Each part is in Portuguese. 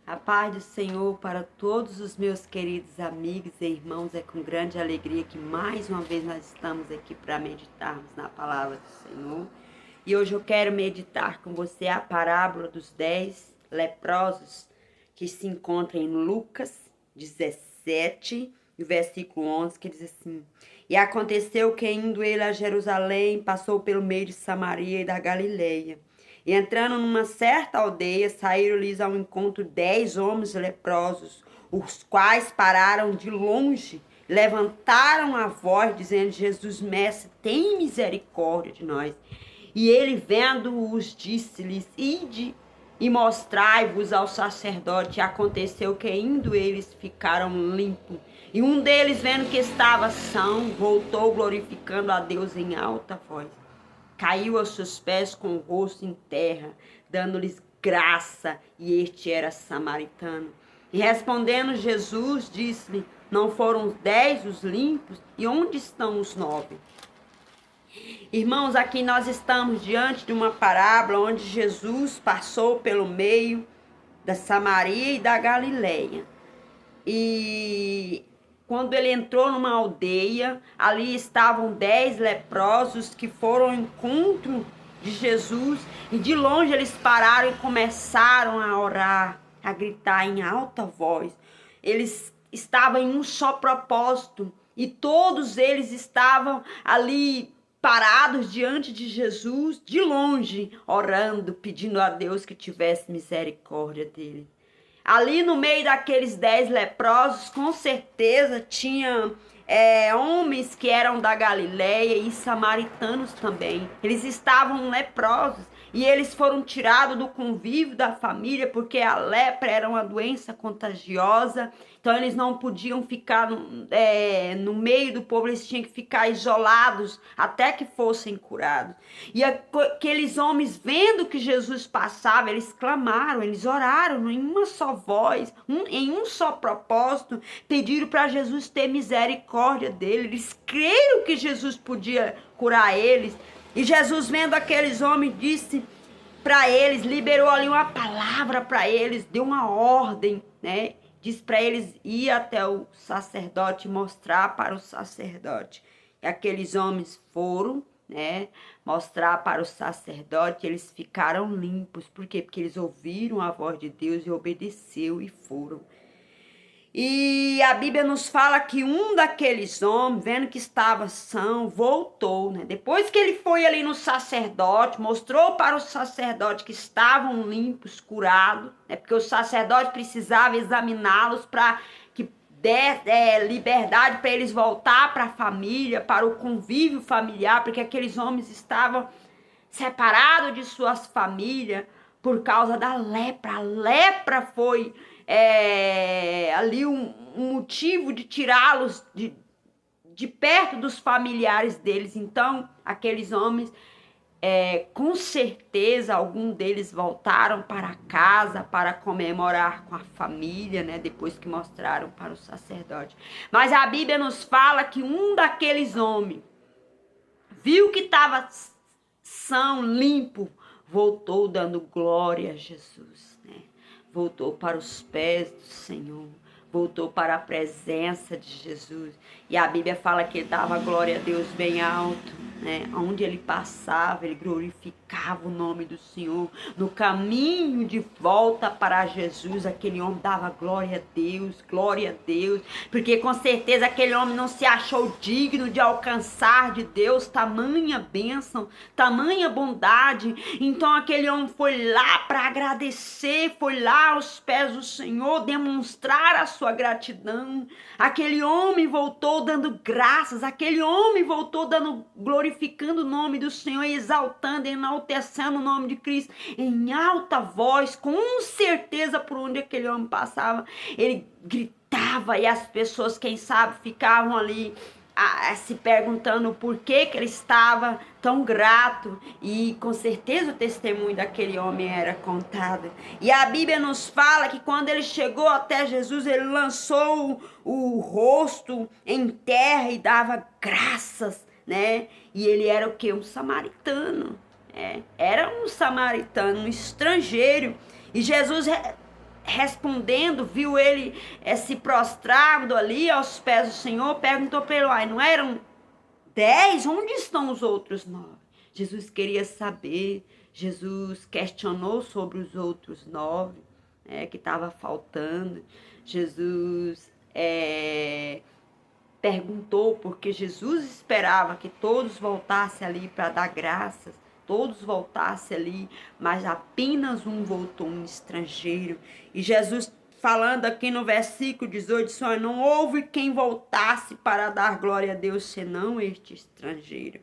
A paz do Senhor para todos os meus queridos amigos e irmãos. É com grande alegria que mais uma vez nós estamos aqui para meditarmos na palavra do Senhor. E hoje eu quero meditar com você a parábola dos 10 leprosos que se encontra em Lucas 17, versículo 11, que diz assim: E aconteceu que, indo ele a Jerusalém, passou pelo meio de Samaria e da Galileia. E entrando numa certa aldeia, saíram-lhes ao encontro 10 homens leprosos, os quais pararam de longe, levantaram a voz, dizendo: Jesus, mestre, tem misericórdia de nós. E ele, vendo-os, disse-lhes: Ide e mostrai-vos ao sacerdote. E aconteceu que, indo eles, ficaram limpos. E um deles, vendo que estava são, voltou glorificando a Deus em alta voz. Caiu aos seus pés com o rosto em terra, dando-lhes graça, e este era samaritano. E respondendo Jesus, disse-lhe: Não foram os 10 os limpos? E onde estão os 9? Irmãos, aqui nós estamos diante de uma parábola onde Jesus passou pelo meio da Samaria e da Galileia. E quando ele entrou numa aldeia, ali estavam 10 leprosos que foram ao encontro de Jesus. E de longe eles pararam e começaram a orar, a gritar em alta voz. Eles estavam em um só propósito. E todos eles estavam ali parados diante de Jesus, de longe, orando, pedindo a Deus que tivesse misericórdia dele. Ali no meio daqueles 10 leprosos, com certeza tinha homens que eram da Galileia e samaritanos também. Eles estavam leprosos e eles foram tirados do convívio da família porque a lepra era uma doença contagiosa. Então eles não podiam ficar no meio do povo, eles tinham que ficar isolados até que fossem curados. E aqueles homens, vendo que Jesus passava, eles clamaram, eles oraram em uma só voz, em um só propósito, pediram para Jesus ter misericórdia deles. Eles creram que Jesus podia curar eles. E Jesus, vendo aqueles homens, disse para eles, liberou ali uma palavra para eles, deu uma ordem, né? Diz para eles ir até o sacerdote, mostrar para o sacerdote. E aqueles homens foram, né, mostrar para o sacerdote, eles ficaram limpos. Por quê? Porque eles ouviram a voz de Deus e obedeceu e foram. E a Bíblia nos fala que um daqueles homens, vendo que estava são, voltou, né? Depois que ele foi ali no sacerdote, mostrou para o sacerdote que estavam limpos, curados, né? Porque o sacerdote precisava examiná-los para que desse liberdade para eles voltar para a família, para o convívio familiar, porque aqueles homens estavam separados de suas famílias por causa da lepra. A lepra foi ali um motivo de tirá-los de perto dos familiares deles. Então, aqueles homens, com certeza, algum deles voltaram para casa para comemorar com a família, né? Depois que mostraram para o sacerdote. Mas a Bíblia nos fala que um daqueles homens viu que estava são, limpo, voltou dando glória a Jesus, né? Voltou para os pés do Senhor, voltou para a presença de Jesus. E a Bíblia fala que ele dava glória a Deus bem alto, né? Onde ele passava, ele glorificava o nome do Senhor. No caminho de volta para Jesus, aquele homem dava glória a Deus, porque com certeza aquele homem não se achou digno de alcançar de Deus tamanha bênção, tamanha bondade. Então aquele homem foi lá para agradecer, foi lá aos pés do Senhor demonstrar a sua gratidão. Aquele homem voltou dando graças, aquele homem voltou glorificando o nome do Senhor, exaltando, enaltecendo o nome de Cristo em alta voz. Com certeza, por onde aquele homem passava, ele gritava, e as pessoas, quem sabe, ficavam ali se perguntando por que ele estava tão grato. E com certeza o testemunho daquele homem era contado. E a Bíblia nos fala que quando ele chegou até Jesus, ele lançou o rosto em terra e dava graças, né? E ele era o quê? Um samaritano. Era um samaritano, um estrangeiro. E Jesus respondendo, viu ele se prostrando ali aos pés do Senhor, perguntou para ele: "Uai, não eram 10? Onde estão os outros 9?" Jesus queria saber, Jesus questionou sobre os outros 9, que estava faltando. Jesus perguntou, porque Jesus esperava que todos voltassem ali para dar graças, todos voltassem ali, mas apenas um voltou, um estrangeiro. E Jesus, falando aqui no versículo 18, disse: "Olha, não houve quem voltasse para dar glória a Deus, senão este estrangeiro."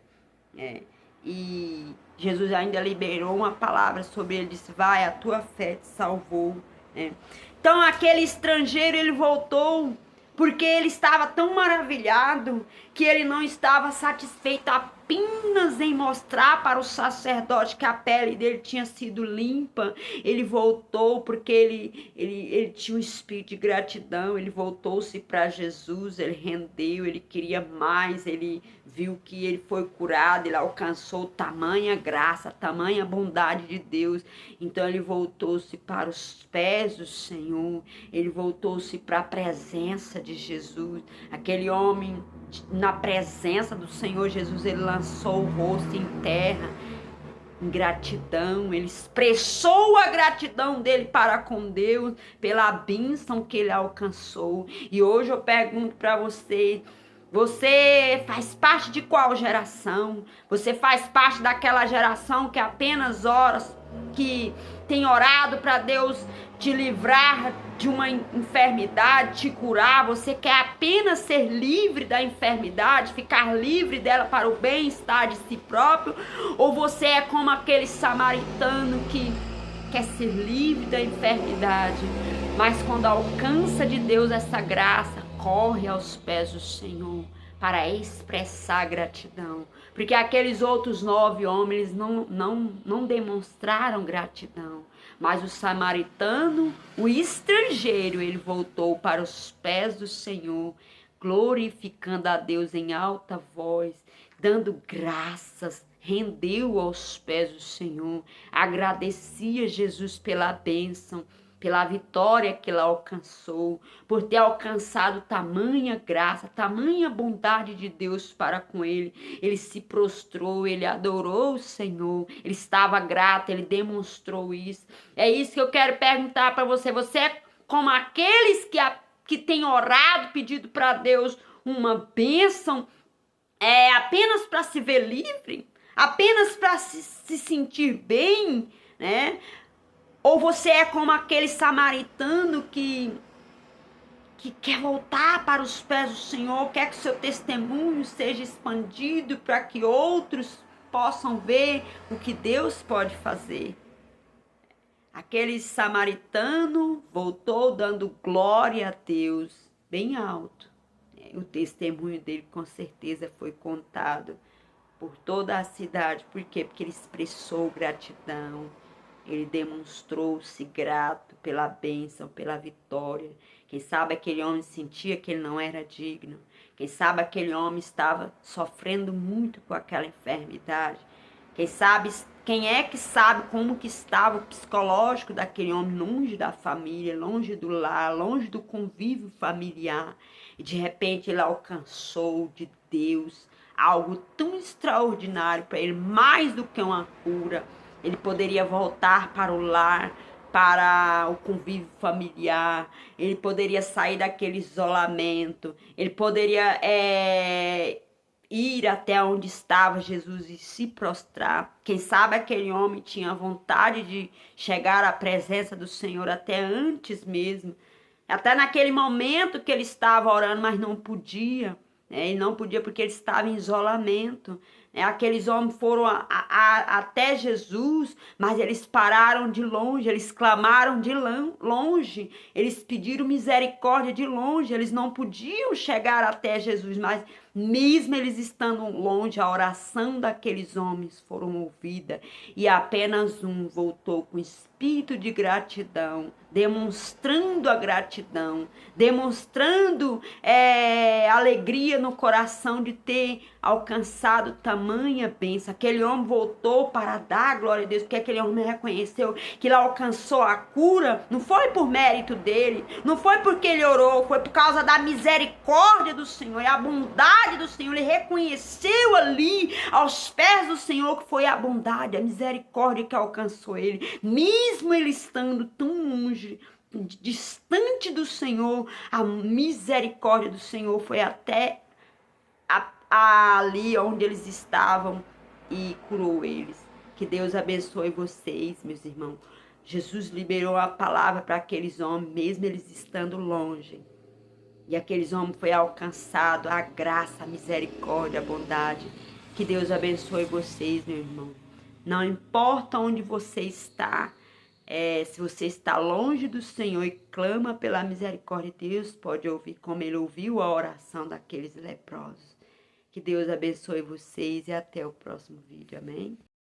E Jesus ainda liberou uma palavra sobre ele, disse: "Vai, a tua fé te salvou." Então aquele estrangeiro, ele voltou porque ele estava tão maravilhado que ele não estava satisfeito apenas em mostrar para o sacerdote que a pele dele tinha sido limpa. Ele voltou porque ele tinha um espírito de gratidão. Ele voltou-se para Jesus, ele rendeu, ele queria mais, ele viu que ele foi curado, ele alcançou tamanha graça, tamanha bondade de Deus. Então ele voltou-se para os pés do Senhor, ele voltou-se para a presença de Jesus. Aquele homem, na presença do Senhor Jesus, ele lançou o rosto em terra, em gratidão. Ele expressou a gratidão dele para com Deus pela bênção que ele alcançou. E hoje eu pergunto para você: você faz parte de qual geração? Você faz parte daquela geração que apenas ora, que tem orado para Deus te livrar de uma enfermidade, te curar? Você quer apenas ser livre da enfermidade, ficar livre dela para o bem-estar de si próprio? Ou você é como aquele samaritano que quer ser livre da enfermidade, mas quando alcança de Deus essa graça, corre aos pés do Senhor para expressar gratidão? Porque aqueles outros 9 homens não demonstraram gratidão, mas o samaritano, o estrangeiro, ele voltou para os pés do Senhor, glorificando a Deus em alta voz, dando graças, rendeu aos pés do Senhor, agradecia Jesus pela bênção, pela vitória que ele alcançou, por ter alcançado tamanha graça, tamanha bondade de Deus para com ele. Ele se prostrou, ele adorou o Senhor, ele estava grato, ele demonstrou isso. É isso que eu quero perguntar para você. Você é como aqueles que têm orado, pedido para Deus uma bênção, apenas para se ver livre, apenas para se sentir bem, né? Ou você é como aquele samaritano que quer voltar para os pés do Senhor, quer que seu testemunho seja expandido para que outros possam ver o que Deus pode fazer? Aquele samaritano voltou dando glória a Deus bem alto. O testemunho dele com certeza foi contado por toda a cidade. Por quê? Porque ele expressou gratidão. Ele demonstrou-se grato pela bênção, pela vitória. Quem sabe aquele homem sentia que ele não era digno. Quem sabe aquele homem estava sofrendo muito com aquela enfermidade. Quem é que sabe como que estava o psicológico daquele homem, longe da família, longe do lar, longe do convívio familiar. E de repente ele alcançou de Deus algo tão extraordinário para ele, mais do que uma cura. Ele poderia voltar para o lar, para o convívio familiar. Ele poderia sair daquele isolamento. Ele poderia ir até onde estava Jesus e se prostrar. Quem sabe aquele homem tinha vontade de chegar à presença do Senhor até antes mesmo. Até naquele momento que ele estava orando, mas não podia. Ele não podia porque ele estava em isolamento. Aqueles homens foram até Jesus, mas eles pararam de longe, eles clamaram de longe, eles pediram misericórdia de longe, eles não podiam chegar até Jesus, mas Mesmo eles estando longe, a oração daqueles homens foram ouvida e apenas um voltou com espírito de gratidão, demonstrando a gratidão, demonstrando alegria no coração de ter alcançado tamanha bênção. Aquele homem voltou para dar glória a Deus, porque aquele homem reconheceu que ele alcançou a cura. Não foi por mérito dele, não foi porque ele orou, foi por causa da misericórdia do Senhor e a bondade do Senhor. Ele reconheceu ali aos pés do Senhor que foi a bondade, a misericórdia que alcançou ele, mesmo ele estando tão longe, distante do Senhor. A misericórdia do Senhor foi até ali onde eles estavam e curou eles. Que Deus abençoe vocês, meus irmãos. Jesus liberou a palavra para aqueles homens, mesmo eles estando longe. E aqueles homens foi alcançado a graça, a misericórdia, a bondade. Que Deus abençoe vocês, meu irmão. Não importa onde você está, se você está longe do Senhor e clama pela misericórdia de Deus, pode ouvir como ele ouviu a oração daqueles leprosos. Que Deus abençoe vocês e até o próximo vídeo. Amém?